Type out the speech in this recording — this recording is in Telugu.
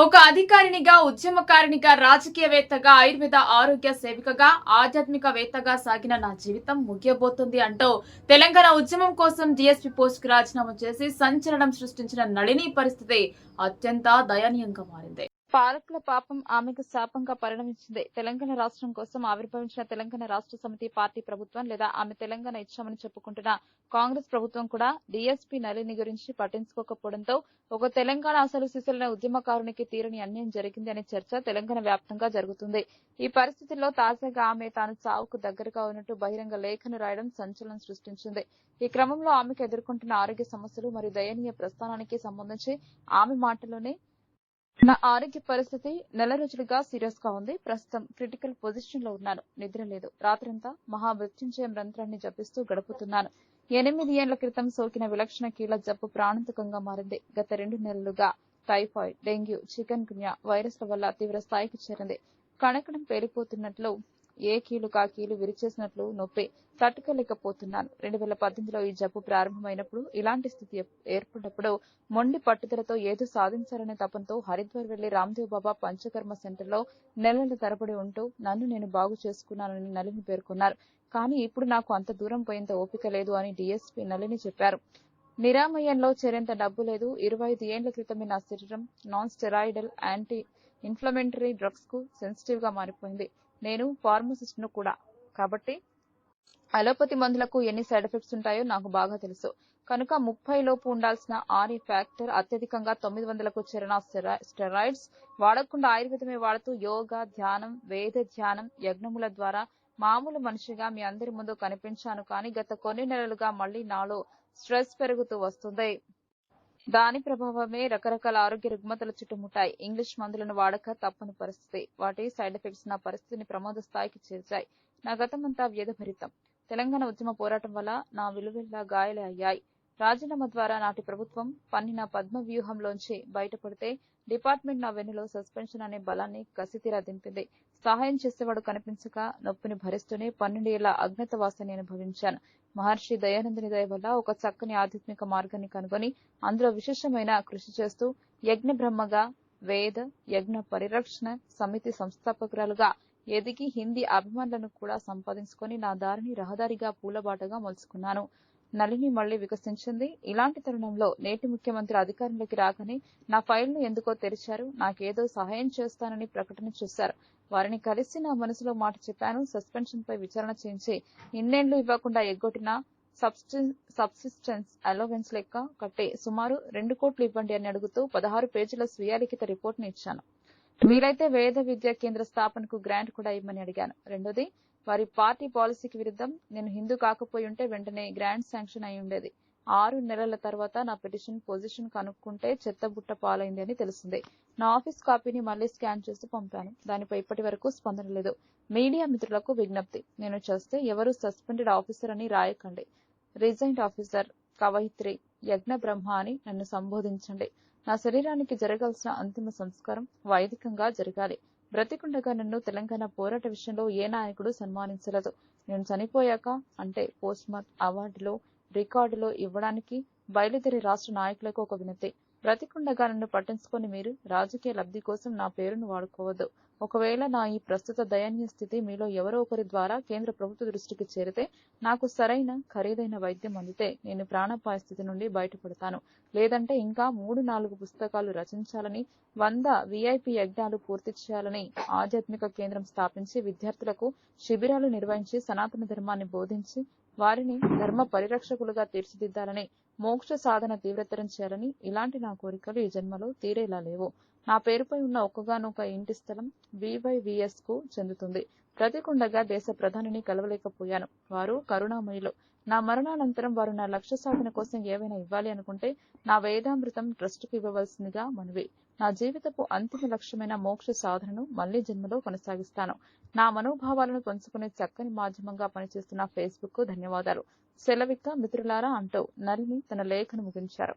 ఒక అధికారినిగా, ఉద్యమకారినిగా, రాజకీయవేత్తగా, ఆయుర్వేద ఆరోగ్య సేవికగా, ఆధ్యాత్మికవేత్తగా సాగిన నా జీవితం ముగియబోతుంది అంటూ తెలంగాణ ఉద్యమం కోసం డీఎస్పీ పోస్టుకు రాజీనామా చేసి సంచలనం సృష్టించిన నళిని పరిస్థితి అత్యంత దయనీయంగా మారింది. పాలకుల పాపం ఆమెకు శాపంగా పరిణమించింది. తెలంగాణ రాష్ట్రం కోసం ఆవిర్భవించిన తెలంగాణ రాష్ట్ర సమితి పార్టీ ప్రభుత్వం లేదా ఆమె తెలంగాణ ఇచ్చామని చెప్పుకుంటున్న కాంగ్రెస్ ప్రభుత్వం కూడా డీఎస్పీ నళిని గురించి పట్టించుకోకపోవడంతో ఒక తెలంగాణ అసలు సిసలైన ఉద్యమకారునికి తీరని అన్యాయం జరిగింది అనే చర్చ తెలంగాణ వ్యాప్తంగా జరుగుతుంది. ఈ పరిస్థితుల్లో తాజాగా ఆమె తాను చావుకు దగ్గరగా ఉన్నట్టు బహిరంగ లేఖను రాయడం సంచలనం సృష్టించింది. ఈ క్రమంలో ఆమెకు ఎదుర్కొంటున్న ఆరోగ్య సమస్యలు మరియు దయనీయ ప్రస్థానానికి సంబంధించి ఆమె మాటలోనే నా ఆరోగ్య పరిస్థితి నెల రోజులుగా సీరియస్ గా ఉంది. ప్రస్తుతం క్రిటికల్ పొజిషన్ లో ఉన్నాను. నిద్ర లేదు. రాత్రంతా మహామృత్యుంజయ మంత్రాన్ని జపిస్తూ గడుపుతున్నాను. 8 ఏళ్ల క్రితం సోకిన విలక్షణ కీళ్ల జబ్బు ప్రాణాంతకంగా మారింది. గత 2 నెలలుగా టైఫాయిడ్, డెంగ్యూ, చికెన్ గున్యా వైరస్ల వల్ల తీవ్ర స్థాయికి చేరింది. కణకణం పేలిపోతున్నట్లు, ఏ కీలుగా కీలు విరిచేసినట్లు నొప్పి తట్టుకోలేకపోతున్నాను. 2018లో ఈ జబ్బు ప్రారంభమైనప్పుడు ఇలాంటి స్థితి ఏర్పడినప్పుడు మొండి పట్టుదలతో ఏదో సాధించాలనే తపంతో హరిద్వార్ వెళ్లి రామ్దేవ్ బాబా పంచకర్మ సెంటర్లో నెలల తరబడి ఉంటూ నన్ను నేను బాగు చేసుకున్నానని నళిని పేర్కొన్నారు. కానీ ఇప్పుడు నాకు అంత దూరం పోయేంత ఓపిక లేదు అని డీఎస్పీ నళిని చెప్పారు. నిరామయంలో చేరేంత డబ్బు లేదు. 25 ఏళ్ల క్రితమే నా శరీరం non steroidal anti inflammatory drugs కు సెన్సిటివ్ గా మారిపోయింది. నేను ఫార్మసిస్ట్ ను కూడా. కాబట్టి అలోపతి మందులకు ఎన్ని సైడ్ ఎఫెక్ట్స్ ఉంటాయో నాకు బాగా తెలుసు. కనుక 30 లోపు ఉండాల్సిన ఆర్ఈ ఫ్యాక్టర్ అత్యధికంగా 900కు చేరిన స్టెరాయిడ్స్ వాడకుండా ఆయుర్వేదమే వాడుతూ యోగా, ధ్యానం, వేద ధ్యానం, యజ్ఞముల ద్వారా మామూలు మనిషిగా మీ అందరి ముందు కనిపించాను. కానీ గత కొన్ని నెలలుగా మళ్లీ నాలో స్ట్రెస్ పెరుగుతూ వస్తుంది. దాని ప్రభావమే రకరకాల ఆరోగ్య రుగ్మతలు చుట్టుముట్టాయి. ఇంగ్లీష్ మందులను వాడక తప్పని పరిస్థితి. వాటి సైడ్ ఎఫెక్ట్స్ నా పరిస్థితిని ప్రమాద స్థాయికి చేర్చాయి. నా గతమంతా వ్యధభరితం. తెలంగాణ ఉద్యమ పోరాటం వల్ల నా విలువెల్లా గాయాలే అయ్యాయి. రాజీనామా ద్వారా నాటి ప్రభుత్వం పన్నిన పద్మ వ్యూహంలోంచి బయటపడితే డిపార్ట్మెంట్ నా వెన్నులో సస్పెన్షన్ అనే బలాన్ని కసితీరా దింపింది. సహాయం చేసేవాడు కనిపించక నొప్పిని భరిస్తూనే 12 ఏళ్ల అజ్ఞాతవాసాన్ని అనుభవించాను. మహర్షి దయానందుని దయ వల్ల ఒక చక్కని ఆధ్యాత్మిక మార్గాన్ని కనుగొని అందులో విశేషమైన కృషి చేస్తూ యజ్ఞ బ్రహ్మగా, వేద యజ్ఞ పరిరక్షణ సమితి సంస్థాపకురాలుగా ఎదిగి హిందీ అభిమానులను కూడా సంపాదించుకొని నా దారిని రహదారిగా పూలబాటగా మలుచుకున్నాను. నళిని మళ్లీ వికసించింది. ఇలాంటి తరుణంలో నేటి ముఖ్యమంత్రి అధికారంలోకి రాగానే నా ఫైల్ను ఎందుకో తెరిచారు. నాకేదో సహాయం చేస్తానని ప్రకటన చేశారు. వారిని కలిసి నా మనసులో మాట చెప్పాను. సస్పెన్షన్ పై విచారణ చేయించి ఇన్నేళ్లు ఇవ్వకుండా ఎగ్గొట్టిన సబ్సిస్టెన్స్ అలవెన్స్ లెక్క కట్టే సుమారు 2 కోట్లు ఇవ్వండి అని అడుగుతూ 16 పేజీల స్వీయాలిఖిత రిపోర్ట్ను ఇచ్చాను. వీలైతే వేద విద్యా కేంద్ర స్థాపనకు గ్రాంట్ కూడా ఇవ్వమని అడిగాను. రెండోది, వారి పార్టీ పాలసీకి విరుద్ధం నేను హిందూ కాకపోయి ఉంటే వెంటనే గ్రాంట్ శాంక్షన్ అయి ఉండేది. 6 నెలల తర్వాత నా పిటిషన్ పొజిషన్ కనుక్కుంటే చెత్తబుట్ట పాలైంది అని తెలిసింది. నా ఆఫీస్ కాపీని మళ్లీ స్కాన్ చేసి పంపాను. దానిపై ఇప్పటి వరకు స్పందన లేదు. మీడియా మిత్రులకు విజ్ఞప్తి, నేను చేస్తే ఎవరు సస్పెండెడ్ ఆఫీసర్ అని రాయకండి. రిజైన్డ్ ఆఫీసర్, కవయిత్రి, యజ్ఞ బ్రహ్మ అని నన్ను సంబోధించండి. నా శరీరానికి జరగాల్సిన అంతిమ సంస్కారం వైదికంగా జరగాలి. బ్రతికుండగా నన్ను తెలంగాణ పోరాట విషయంలో ఏ నాయకుడు సన్మానించలేదు. నేను చనిపోయాక అంటే పోస్ట్ మార్టం అవార్డులో రికార్డులో ఇవ్వడానికి బయలుదేరే రాష్ట్ర నాయకులకు ఒక వినతి. బ్రతికుండగా నన్ను పట్టించుకొని మీరు రాజకీయ లబ్ధి కోసం నా పేరును వాడుకోవద్దు. ఒకవేళ నా ఈ ప్రస్తుత దయనీయ స్థితి మీలో ఎవరో ఒకరి ద్వారా కేంద్ర ప్రభుత్వ దృష్టికి చేరితే, నాకు సరైన ఖరీదైన వైద్యం అందితే నేను ప్రాణాపాయ స్థితి నుండి బయటపడతాను. లేదంటే ఇంకా 3-4 పుస్తకాలు రచించాలని, 100 విఐపి యజ్ఞాలు పూర్తి చేయాలని, ఆధ్యాత్మిక కేంద్రం స్థాపించి విద్యార్థులకు శిబిరాలు నిర్వహించి సనాతన ధర్మాన్ని బోధించి వారిని ధర్మ పరిరక్షకులుగా తీర్చిదిద్దాలని, మోక్ష సాధన తీవ్రతరం చేయాలని, ఇలాంటి నా కోరికలు ఈ జన్మలో తీరేలా లేవు. నా పేరుపై ఉన్న ఒక్కగానొక ఇంటి స్థలం వివైవిఎస్ కు చెందుతుంది. బ్రతికుండగా దేశ ప్రధానిని కలవలేకపోయాను. వారు కరుణామయులు. నా మరణానంతరం వారు నా లక్ష్య సాధన కోసం ఏవైనా ఇవ్వాలి అనుకుంటే నా వేదామృతం ట్రస్టుకు ఇవ్వవలసిందిగా మనవి. నా జీవితపు అంతిమ లక్ష్యమైన మోక్ష సాధనను మళ్లీ జన్మలో కొనసాగిస్తాను. నా మనోభావాలను పంచుకునే చక్కని మాధ్యమంగా పనిచేస్తున్న ఫేస్బుక్ కు ధన్యవాదాలు. సెలవిక మిత్రులారా అంటూ నళిని తన లేఖను ముగించారు.